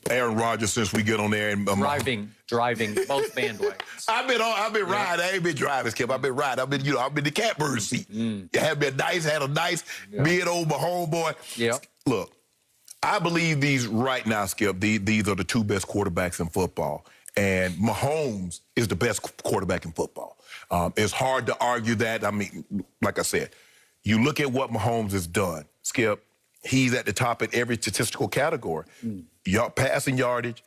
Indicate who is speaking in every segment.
Speaker 1: Aaron Rodgers since we get on there and
Speaker 2: driving both bandwagons.
Speaker 1: I've been riding. I ain't been driving, Skip. I've been riding. I've been the catbird seat. Had a nice beard over my homeboy.
Speaker 2: Yeah.
Speaker 1: Look, I believe these right now, Skip. These are the two best quarterbacks in football, and Mahomes is the best quarterback in football. It's hard to argue that. I mean, like I said, you look at what Mahomes has done, Skip. He's at the top in every statistical category. Passing yardage,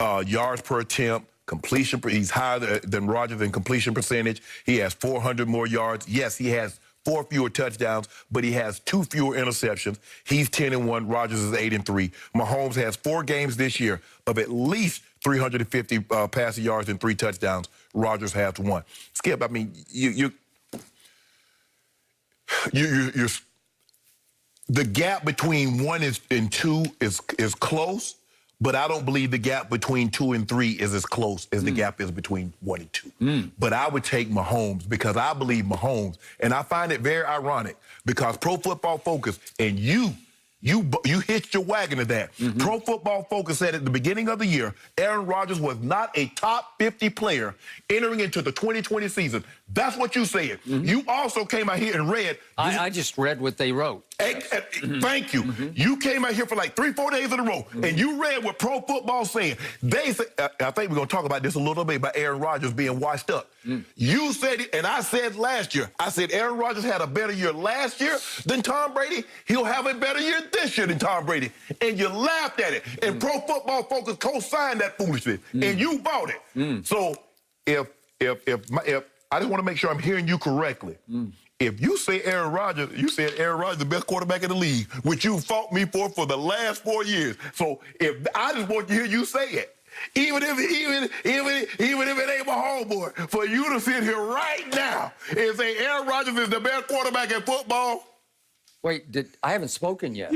Speaker 1: yards per attempt, completion. He's higher than Rodgers in completion percentage. He has 400 more yards. Yes, he has 4 fewer touchdowns, but he has 2 fewer interceptions. He's 10-1. Rodgers is 8-3. Mahomes has 4 games this year of at least 350 passing yards and 3 touchdowns. Rodgers has 1. Skip, I mean, you're the gap between 1 and 2 is close, but I don't believe the gap between 2 and 3 is as close as the gap is between 1 and 2. But I would take Mahomes because I believe Mahomes, and I find it very ironic because Pro Football Focus and you hitched your wagon to that. Pro Football Focus said at the beginning of the year, Aaron Rodgers was not a top 50 player entering into the 2020 season. That's what you said. You also came out here and read.
Speaker 2: I just read what they wrote.
Speaker 1: Thank you. You came out here for like 3-4 days in a row, and you read what Pro Football saying. They said, I think we're going to talk about this a little bit, about Aaron Rodgers being washed up. You said it, and I said last year, I said Aaron Rodgers had a better year last year than Tom Brady. He'll have a better year this year than Tom Brady. And you laughed at it. And Pro Football Focus co-signed that foolishness, and you bought it. So if I just want to make sure I'm hearing you correctly. If you say Aaron Rodgers, you said Aaron Rodgers the best quarterback in the league, which you fought me for the last 4 years. So if I just want to hear you say it, even if it ain't my homeboy, for you to sit here right now and say Aaron Rodgers is the best quarterback in football.
Speaker 2: Wait, I haven't spoken yet.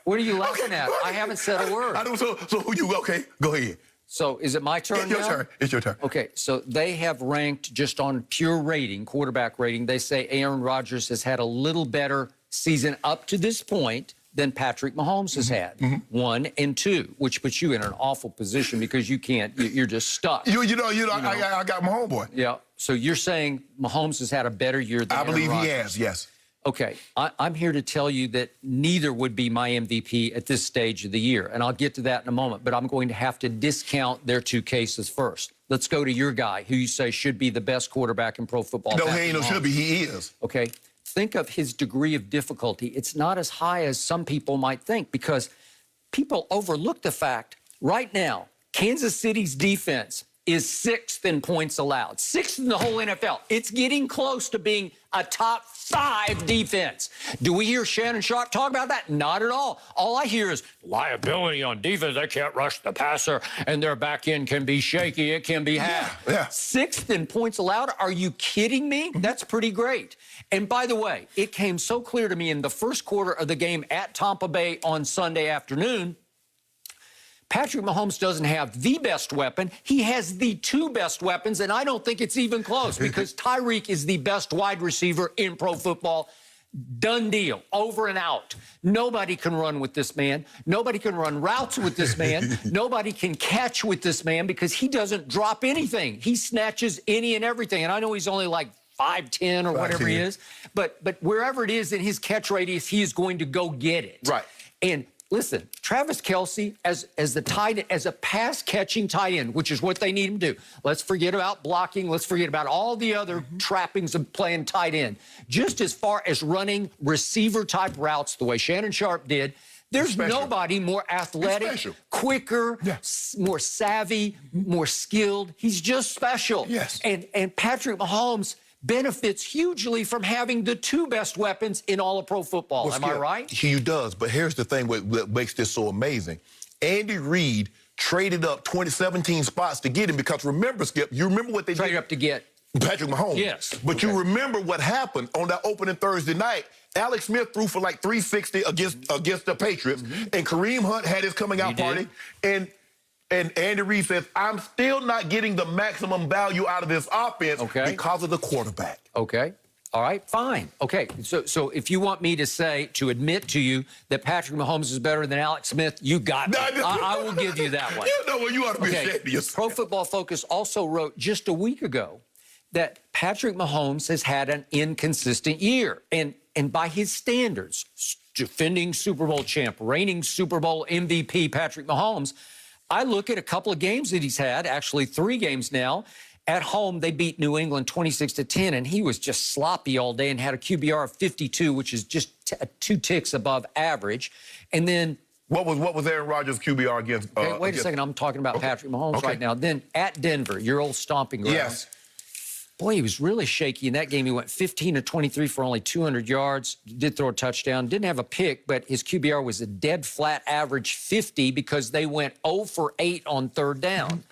Speaker 2: What are you laughing at? I haven't said a word.
Speaker 1: Okay, go ahead.
Speaker 2: So is it my turn
Speaker 1: It's your
Speaker 2: now?
Speaker 1: turn. It's your turn.
Speaker 2: Okay, so they have ranked just on pure rating, quarterback rating. They say Aaron Rodgers has had a little better season up to this point than Patrick Mahomes has had. 1 and 2, which puts you in an awful position because you can't, you're just stuck.
Speaker 1: I got my homeboy.
Speaker 2: Yeah, so you're saying Mahomes has had a better year than
Speaker 1: I believe
Speaker 2: Aaron
Speaker 1: he
Speaker 2: Rodgers.
Speaker 1: has, yes.
Speaker 2: Okay, I'm here to tell you that neither would be my MVP at this stage of the year, and I'll get to that in a moment, but I'm going to have to discount their 2 cases first. Let's go to your guy, who you say should be the best quarterback in pro football.
Speaker 1: No, he ain't no should be, he is.
Speaker 2: Okay, think of his degree of difficulty. It's not as high as some people might think because people overlook the fact right now, Kansas City's defense is 6th in points allowed, 6th in the whole NFL. It's getting close to being a top 5 defense. Do we hear Shannon Sharp talk about that? Not at all. All I hear is liability on defense. They can't rush the passer, and their back end can be shaky. It can be half. 6th in points allowed? Are you kidding me? That's pretty great. And by the way, it came so clear to me in the first quarter of the game at Tampa Bay on Sunday afternoon, Patrick Mahomes doesn't have the best weapon. He has the 2 best weapons, and I don't think it's even close because Tyreek is the best wide receiver in pro football. Done deal. Over and out. Nobody can run with this man. Nobody can run routes with this man. Nobody can catch with this man because he doesn't drop anything. He snatches any and everything. And I know he's only like 5'10" or whatever he is, but wherever it is in his catch radius, he is going to go get it.
Speaker 1: Right.
Speaker 2: And listen, Travis Kelce as a pass-catching tight end, which is what they need him to do. Let's forget about blocking. Let's forget about all the other trappings of playing tight end. Just as far as running receiver-type routes the way Shannon Sharp did, there's nobody more athletic, quicker, more savvy, more skilled. He's just special.
Speaker 1: Yes.
Speaker 2: And Patrick Mahomes benefits hugely from having the 2 best weapons in all of pro football. Am I right?
Speaker 1: He does, but here's the thing what makes this so amazing. Andy Reid traded up 17 spots to get him because remember, Skip, you remember what they
Speaker 2: traded up to get
Speaker 1: Patrick Mahomes.
Speaker 2: Yes.
Speaker 1: But you remember what happened on that opening Thursday night. Alex Smith threw for like 360 against the Patriots, and Kareem Hunt had his coming out party. And Andy Reid says, I'm still not getting the maximum value out of this offense because of the quarterback.
Speaker 2: Okay. All right, fine. Okay, so if you want me to admit to you that Patrick Mahomes is better than Alex Smith, you got me. I will give you that one.
Speaker 1: You know what? You ought to be ashamed of yourself.
Speaker 2: Pro Football Focus also wrote just a week ago that Patrick Mahomes has had an inconsistent year. And by his standards, defending Super Bowl champ, reigning Super Bowl MVP Patrick Mahomes, I look at a couple of games that he's had, actually 3 games now. At home, they beat New England 26-10, and he was just sloppy all day and had a QBR of 52, which is just 2 ticks above average. And then
Speaker 1: what was Aaron Rodgers' QBR against?
Speaker 2: Okay, wait a second. I'm talking about Patrick Mahomes right now. Then at Denver, your old stomping ground.
Speaker 1: Yes.
Speaker 2: Boy, he was really shaky in that game. He went 15 of 23 for only 200 yards. Did throw a touchdown. Didn't have a pick, but his QBR was a dead flat average 50 because they went 0 for 8 on 3rd down.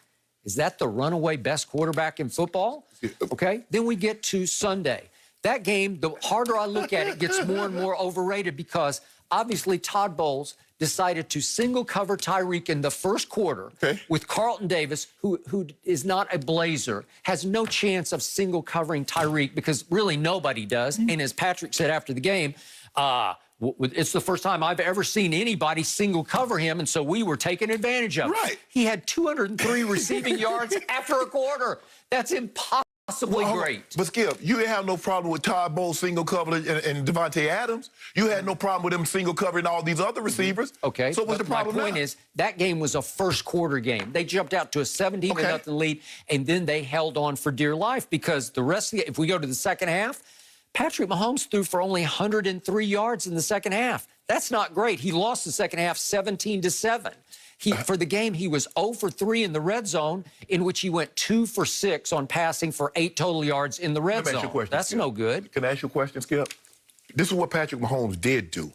Speaker 2: Is that the runaway best quarterback in football? Okay. Then we get to Sunday. That game, the harder I look at it, gets more and more overrated because obviously Todd Bowles decided to single cover Tyreek in the first quarter with Carlton Davis, who is not a Blazer, has no chance of single covering Tyreek because really nobody does. And as Patrick said after the game, it's the first time I've ever seen anybody single cover him, and so we were taking advantage of it.
Speaker 1: Right.
Speaker 2: He had 203 receiving yards after a quarter. That's impossibly great.
Speaker 1: But Skip, you didn't have no problem with Todd Bowles single covering and Devontae Adams. You had no problem with him single covering all these other receivers.
Speaker 2: Okay.
Speaker 1: So what's the problem
Speaker 2: My point is that game was a first quarter game. They jumped out to a 17-0 lead, and then they held on for dear life because the rest of the, if we go to the second half, Patrick Mahomes threw for only 103 yards in the second half. That's not great. He lost the second half 17-7. For the game, he was 0 for 3 in the red zone, in which he went 2 for 6 on passing for 8 total yards in the red zone. That's
Speaker 1: Skip.
Speaker 2: no good.
Speaker 1: Can I ask you a question, Skip? This is what Patrick Mahomes did do.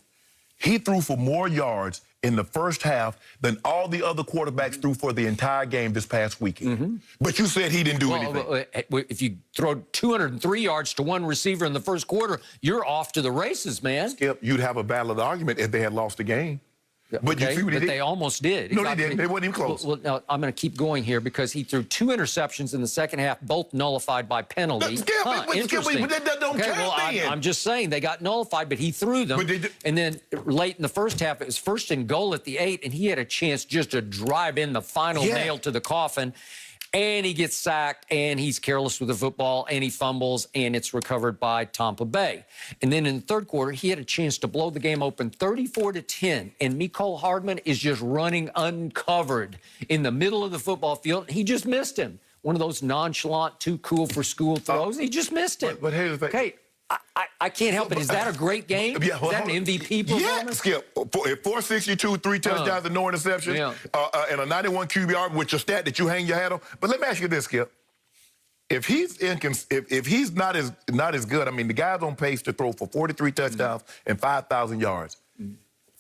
Speaker 1: He threw for more yards in the first half than all the other quarterbacks threw for the entire game this past weekend. But you said he didn't do anything.
Speaker 2: If you throw 203 yards to one receiver in the first quarter, you're off to the races, man.
Speaker 1: Skip, you'd have a valid argument if they had lost the game. But you see what he did?
Speaker 2: They almost did.
Speaker 1: No, they didn't. They wasn't even close.
Speaker 2: Well, now, I'm going to keep going here because he threw 2 interceptions in the second half, both nullified by penalty.
Speaker 1: Interesting. That don't count then.
Speaker 2: I'm just saying they got nullified, but he threw them. And then late in the first half, it was 1st and goal at the 8, and he had a chance just to drive in the final nail to the coffin. And he gets sacked, and he's careless with the football, and he fumbles, and it's recovered by Tampa Bay. And then in the third quarter, he had a chance to blow the game open 34-10, and Mecole Hardman is just running uncovered in the middle of the football field. He just missed him. One of those nonchalant, too cool for school throws. He just missed him.
Speaker 1: But here's the thing.
Speaker 2: Okay, I can't help it. Is that a great game? Is that an MVP performance?
Speaker 1: Yeah, Skip. 462, 3 touchdowns and no interceptions, and a 91 QBR, which is a stat that you hang your hat on. But let me ask you this, Skip. If he's not as good, I mean, the guy's on pace to throw for 43 touchdowns and 5,000 yards.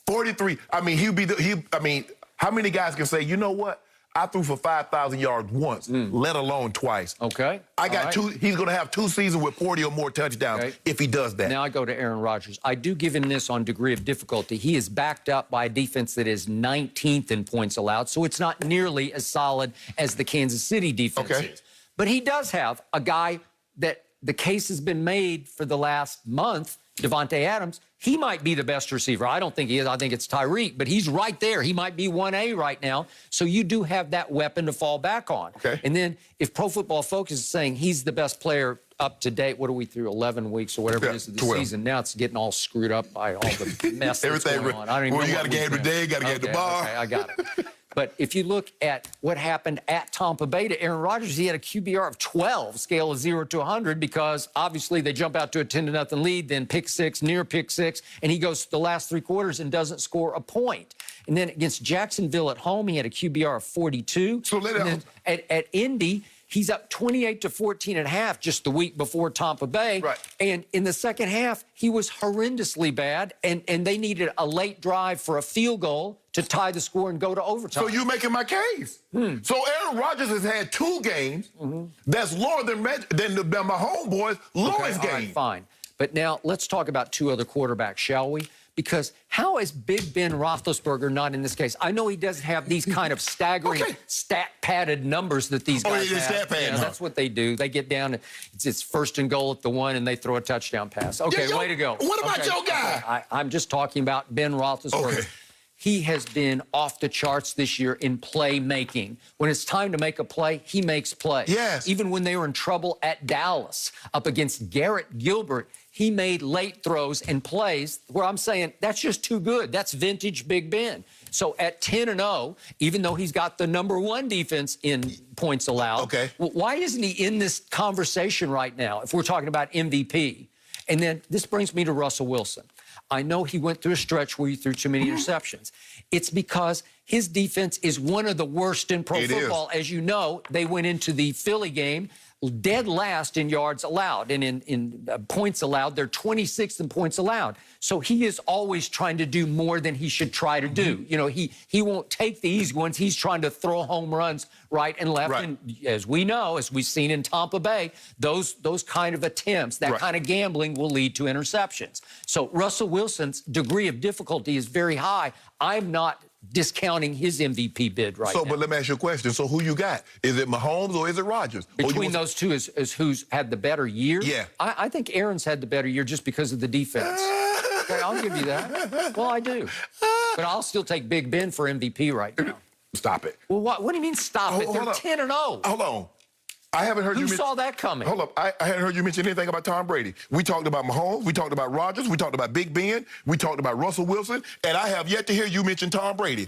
Speaker 1: 43. I mean, how many guys can say, you know what? I threw for 5,000 yards once, let alone twice.
Speaker 2: Okay.
Speaker 1: I got 2. He's going to have 2 seasons with 40 or more touchdowns if he does that.
Speaker 2: Now I go to Aaron Rodgers. I do give him this on degree of difficulty. He is backed up by a defense that is 19th in points allowed, so it's not nearly as solid as the Kansas City defense is. But he does have a guy that the case has been made for the last month, Devontae Adams. He might be the best receiver. I don't think he is. I think it's Tyreek, but he's right there. He might be 1A right now. So you do have that weapon to fall back on. And then if Pro Football Focus is saying he's the best player up to date, what are we through, 11 weeks or whatever it is of the season? Now it's getting all screwed up by all the mess that's going on. I don't even know.
Speaker 1: You got a game today, got a game tomorrow.
Speaker 2: Okay, I got it. But if you look at what happened at Tampa Bay to Aaron Rodgers, he had a QBR of 12, scale of 0 to 100, because obviously they jump out to a 10-0 lead, then pick 6, near pick 6, and he goes the last 3 quarters and doesn't score a point. And then against Jacksonville at home, he had a QBR of 42.
Speaker 1: So
Speaker 2: at Indy, he's up 28-14.5 just the week before Tampa Bay. And in the second half, he was horrendously bad, and they needed a late drive for a field goal to tie the score and go to overtime.
Speaker 1: So you're making my case. So Aaron Rodgers has had 2 games that's lower than my homeboy's lowest game.
Speaker 2: All right, fine. But now let's talk about 2 other quarterbacks, shall we? because how is Big Ben Roethlisberger not in this case? I know he doesn't have these kind of staggering stat-padded numbers that these guys have.
Speaker 1: Stat pad, huh?
Speaker 2: That's what they do. They get down, it's first and goal at the 1, and they throw a touchdown pass. Okay, way to go.
Speaker 1: What about your guy?
Speaker 2: I'm just talking about Ben Roethlisberger.
Speaker 1: Okay.
Speaker 2: He has been off the charts this year in playmaking. When it's time to make a play, he makes plays.
Speaker 1: Yes.
Speaker 2: Even when they were in trouble at Dallas up against Garrett Gilbert, he made late throws and plays where I'm saying that's just too good. That's vintage Big Ben. So at 10-0, even though he's got the #1 defense in points allowed, why isn't he in this conversation right now if we're talking about MVP? And then this brings me to Russell Wilson. I know he went through a stretch where he threw too many interceptions. It's because his defense is one of the worst in pro football. As you know, they went into the Philly game dead last in yards allowed, and in points allowed, they're 26th in points allowed. So he is always trying to do more than he should try to do. You know, he won't take the easy ones. He's trying to throw home runs right and left. And as we know, as we've seen in Tampa Bay, those kind of attempts, that kind of gambling will lead to interceptions. So Russell Wilson's degree of difficulty is very high. I'm not discounting his MVP bid right now.
Speaker 1: But let me ask you a question. So who you got? Is it Mahomes or is it Rodgers?
Speaker 2: Between those two is who's had the better year?
Speaker 1: Yeah.
Speaker 2: I think Aaron's had the better year just because of the defense. Okay, I'll give you that. Well, I do. But I'll still take Big Ben for MVP right now.
Speaker 1: Stop it.
Speaker 2: Well, what do you mean stop it? They're 10-0.
Speaker 1: Hold on. I haven't heard
Speaker 2: Who saw that coming?
Speaker 1: Hold up. I hadn't heard you mention anything about Tom Brady. We talked about Mahomes. We talked about Rodgers. We talked about Big Ben. We talked about Russell Wilson. And I have yet to hear you mention Tom Brady.